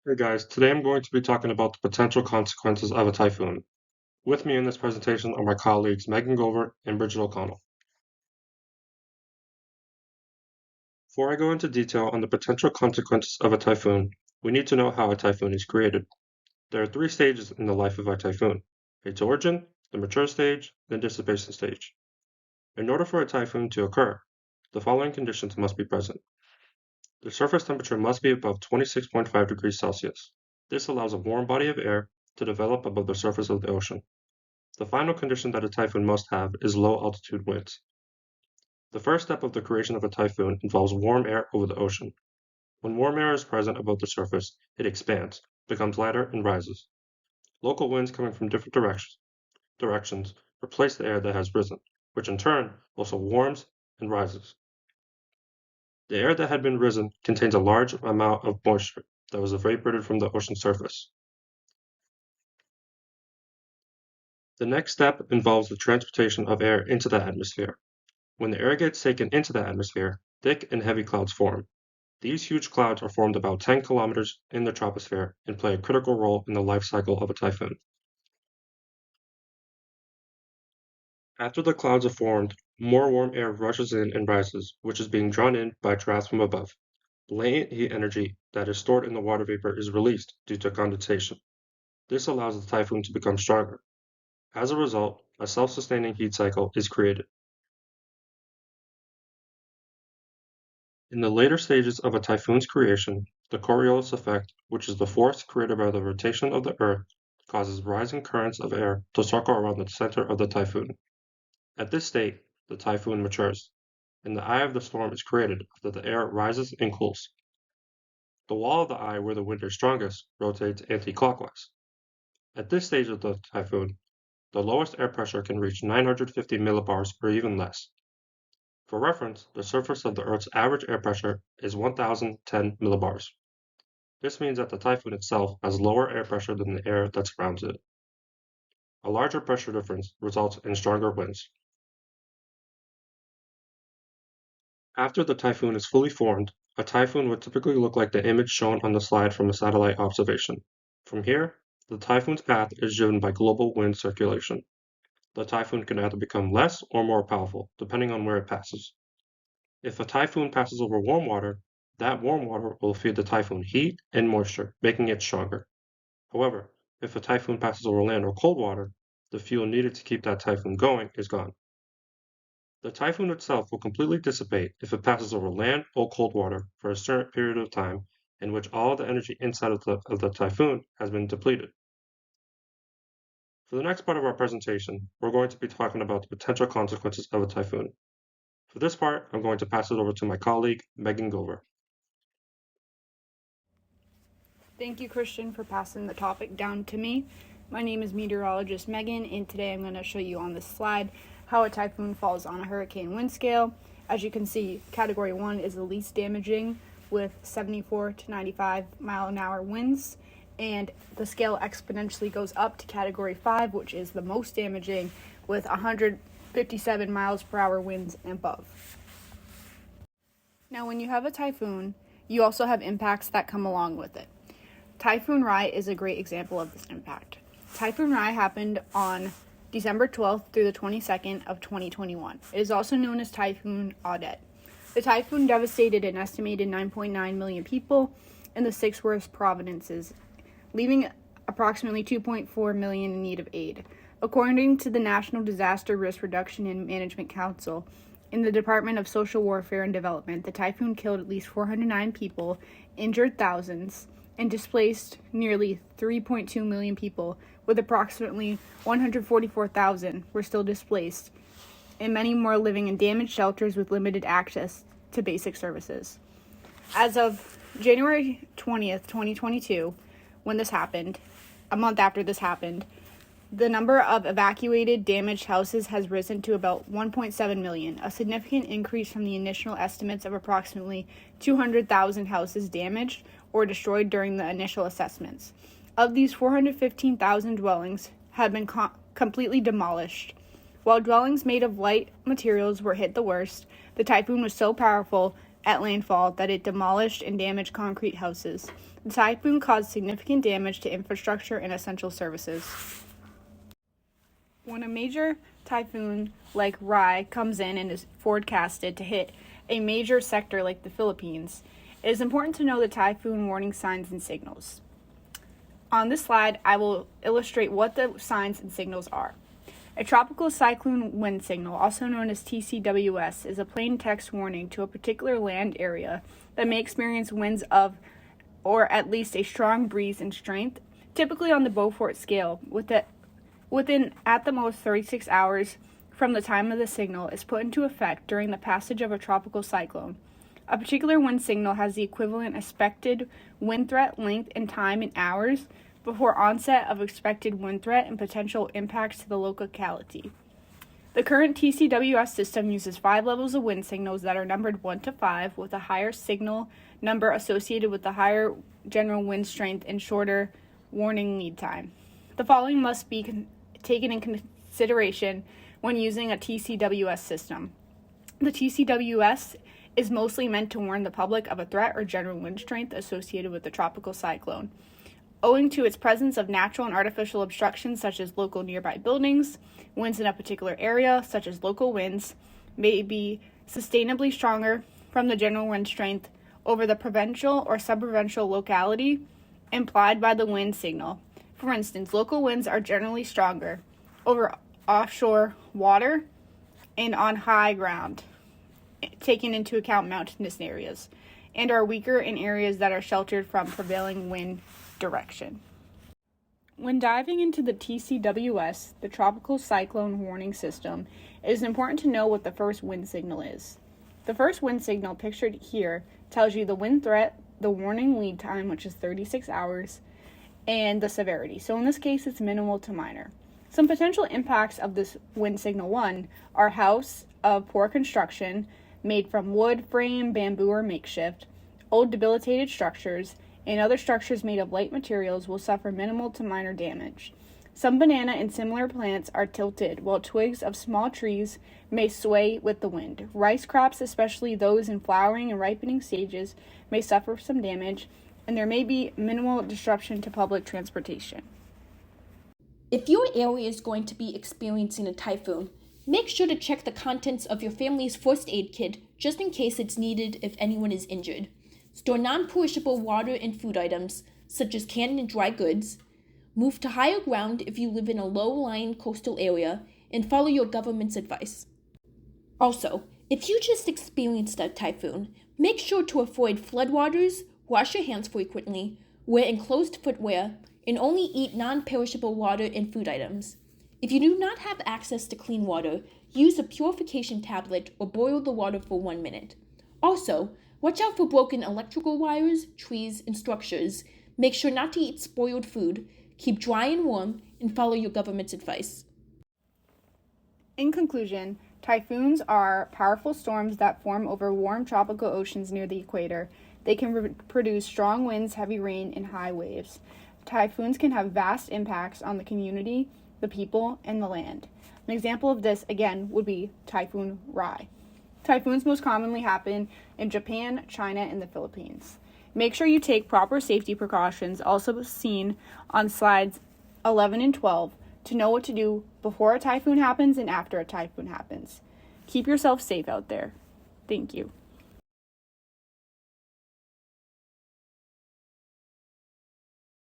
Hey guys, today I'm going to be talking about the potential consequences of a typhoon. With me in this presentation are my colleagues Megan Gover and Bridget O'Connell. Before I go into detail on the potential consequences of a typhoon, we need to know how a typhoon is created. There are three stages in the life of a typhoon: its origin, the mature stage, and the dissipation stage. In order for a typhoon to occur, the following conditions must be present. The surface temperature must be above 26.5 degrees Celsius. This allows a warm body of air to develop above the surface of the ocean. The final condition that a typhoon must have is low altitude winds. The first step of the creation of a typhoon involves warm air over the ocean. When warm air is present above the surface, it expands, becomes lighter, and rises. Local winds coming from different directions replace the air that has risen, which in turn also warms and rises. The air that had been risen contains a large amount of moisture that was evaporated from the ocean surface. The next step involves the transportation of air into the atmosphere. When the air gets taken into the atmosphere, thick and heavy clouds form. These huge clouds are formed about 10 kilometers in the troposphere and play a critical role in the life cycle of a typhoon. After the clouds are formed, more warm air rushes in and rises, which is being drawn in by drafts from above. Latent heat energy that is stored in the water vapor is released due to condensation. This allows the typhoon to become stronger. As a result, a self-sustaining heat cycle is created. In the later stages of a typhoon's creation, the Coriolis effect, which is the force created by the rotation of the Earth, causes rising currents of air to circle around the center of the typhoon. At this state, the typhoon matures, and the eye of the storm is created after the air rises and cools. The wall of the eye where the wind is strongest rotates anti-clockwise. At this stage of the typhoon, the lowest air pressure can reach 950 millibars or even less. For reference, the surface of the Earth's average air pressure is 1010 millibars. This means that the typhoon itself has lower air pressure than the air that surrounds it. A larger pressure difference results in stronger winds. After the typhoon is fully formed, a typhoon would typically look like the image shown on the slide from a satellite observation. From here, the typhoon's path is driven by global wind circulation. The typhoon can either become less or more powerful, depending on where it passes. If a typhoon passes over warm water, that warm water will feed the typhoon heat and moisture, making it stronger. However, if a typhoon passes over land or cold water, the fuel needed to keep that typhoon going is gone. The typhoon itself will completely dissipate if it passes over land or cold water for a certain period of time in which all the energy inside of the typhoon has been depleted. For the next part of our presentation, we're going to be talking about the potential consequences of a typhoon. For this part, I'm going to pass it over to my colleague, Megan Gover. Thank you, Christian, for passing the topic down to me. My name is meteorologist Megan, and today I'm going to show you on this slide how a typhoon falls on a hurricane wind scale. As you can see, Category 1 is the least damaging with 74 to 95 mile an hour winds, and the scale exponentially goes up to Category 5, which is the most damaging with 157 miles per hour winds and above. Now, when you have a typhoon, you also have impacts that come along with it. Typhoon Rai is a great example of this impact. Typhoon Rai happened on December 12th through the 22nd of 2021. It is also known as Typhoon Odette. The typhoon devastated an estimated 9.9 million people in the six worst provinces, leaving approximately 2.4 million in need of aid. According to the National Disaster Risk Reduction and Management Council, in the Department of Social Warfare and Development, the typhoon killed at least 409 people, injured thousands, and displaced nearly 3.2 million people, with approximately 144,000 were still displaced, and many more living in damaged shelters with limited access to basic services. As of January 20th, 2022, when this happened, a month after this happened, the number of evacuated, damaged houses has risen to about 1.7 million, a significant increase from the initial estimates of approximately 200,000 houses damaged or destroyed during the initial assessments. Of these, 415,000 dwellings have been completely demolished. While dwellings made of light materials were hit the worst, the typhoon was so powerful at landfall that it demolished and damaged concrete houses. The typhoon caused significant damage to infrastructure and essential services. When a major typhoon like Rai comes in and is forecasted to hit a major sector like the Philippines, it is important to know the typhoon warning signs and signals. On this slide, I will illustrate what the signs and signals are. A tropical cyclone wind signal, also known as TCWS, is a plain text warning to a particular land area that may experience winds of or at least a strong breeze in strength, typically on the Beaufort scale, within at the most 36 hours from the time of the signal is put into effect during the passage of a tropical cyclone. A particular wind signal has the equivalent expected wind threat length and time in hours before onset of expected wind threat and potential impacts to the locality. The current TCWS system uses 5 levels of wind signals that are numbered 1 to 5, with a higher signal number associated with the higher general wind strength and shorter warning lead time. The following must be taken in consideration when using a TCWS system. The TCWS is mostly meant to warn the public of a threat or general wind strength associated with the tropical cyclone. Owing to its presence of natural and artificial obstructions such as local nearby buildings, winds in a particular area, such as local winds, may be sustainably stronger from the general wind strength over the provincial or subprovincial locality implied by the wind signal. For instance, local winds are generally stronger over offshore water and on high ground, taking into account mountainous areas, and are weaker in areas that are sheltered from prevailing wind direction. When diving into the TCWS, the Tropical Cyclone Warning System, it is important to know what the first wind signal is. The first wind signal, pictured here, tells you the wind threat, the warning lead time, which is 36 hours, and the severity. So in this case, it's minimal to minor. Some potential impacts of this wind signal 1 are house of poor construction, made from wood, frame, bamboo, or makeshift, old debilitated structures, and other structures made of light materials will suffer minimal to minor damage. Some banana and similar plants are tilted, while twigs of small trees may sway with the wind. Rice crops, especially those in flowering and ripening stages, may suffer some damage, and there may be minimal disruption to public transportation. If your area is going to be experiencing a typhoon, make sure to check the contents of your family's first aid kit just in case it's needed if anyone is injured. Store non-perishable water and food items, such as canned and dry goods. Move to higher ground if you live in a low-lying coastal area, and follow your government's advice. Also, if you just experienced a typhoon, make sure to avoid floodwaters, wash your hands frequently, wear enclosed footwear, and only eat non-perishable water and food items. If you do not have access to clean water, use a purification tablet or boil the water for 1 minute. Also, watch out for broken electrical wires, trees, and structures. Make sure not to eat spoiled food, keep dry and warm, and follow your government's advice. In conclusion, typhoons are powerful storms that form over warm tropical oceans near the equator. They can produce strong winds, heavy rain, and high waves. Typhoons can have vast impacts on the community, the people, and the land. An example of this, again, would be Typhoon Rai. Typhoons most commonly happen in Japan, China, and the Philippines. Make sure you take proper safety precautions, also seen on slides 11 and 12, to know what to do before a typhoon happens and after a typhoon happens. Keep yourself safe out there. Thank you.